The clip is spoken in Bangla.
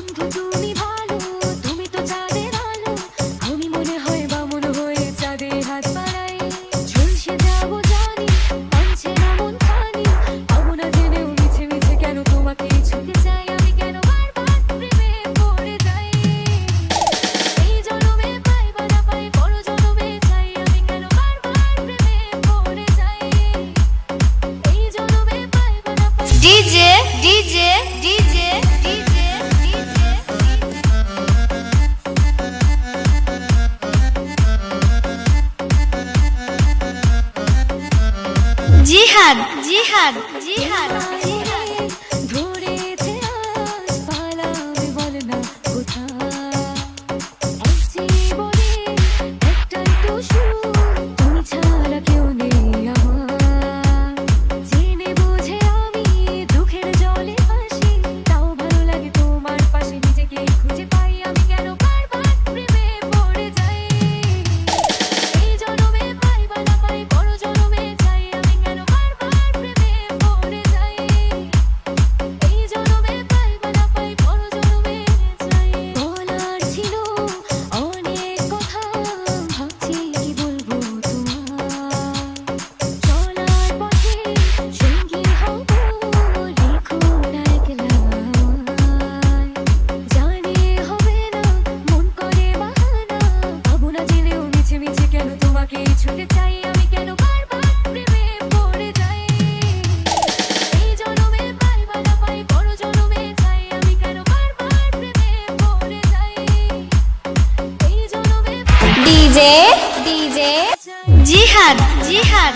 বন্ধু তুমি ভালো, তুমি তো চাঁদের আলো। আমি মনে হয় বামন হয়ে চাঁদে হাত বাড়াই। ঝলসে যাবো জানি, মানছে না মন খানি। পাবো না জেনেও মিছে মিছে কেন তোমাকে ছুঁতে চাই। আমি কেন বারবার প্রেমে পড়ে যাই। এই জনমে পাই বা না পাই, পর জনমে চাই। আমি কেন বারবার প্রেমে পড়ে যাই। এই জনমে পাই বা না পাই। ডিজে ডিজে ডিজে ডিজে জিহাদ জিহাদ জিহাদ জিহাদ ধরেছে আজ পালাবে বলে না কোথায়। এক জীবনে একটাই তো সুর, তুমি ছাড়া কেউ নেই আমার। জেনে বুঝে আমি দুঃখের জলে ভাসি, তাও ভালো লাগে তোমার পাশে নিজেকে খুঁজে পাই। আমি কেন বারবার প্রেমে পড়ে যাই। এই জনমে পাই বা না পাই, পর জনমে চাই। আমি কেন বারবার প্রেমে পড়ে যাই। এই জনমে পাই বা না পাই, পর জনমে চাই। বলার ছিল অনেক কথা, ভাবছি কি বলবো তোমার। চলার পথে সঙ্গী হব, লিখো না একলা আমায়। জানি হবে না, মন করে বাহানা। পাবো না জেনেও মিছে মিছে কেন তোমাকে ছুঁতে চাই। আমি কেন বারবার প্রেমে পড়ে যাই। এই জনমে পাই বা না পাই, পর জনমে চাই। আমি কেন বারবার প্রেমে পড়ে যাই। এই জনমে ডিজে ডিজে জিহাদ জিহাদ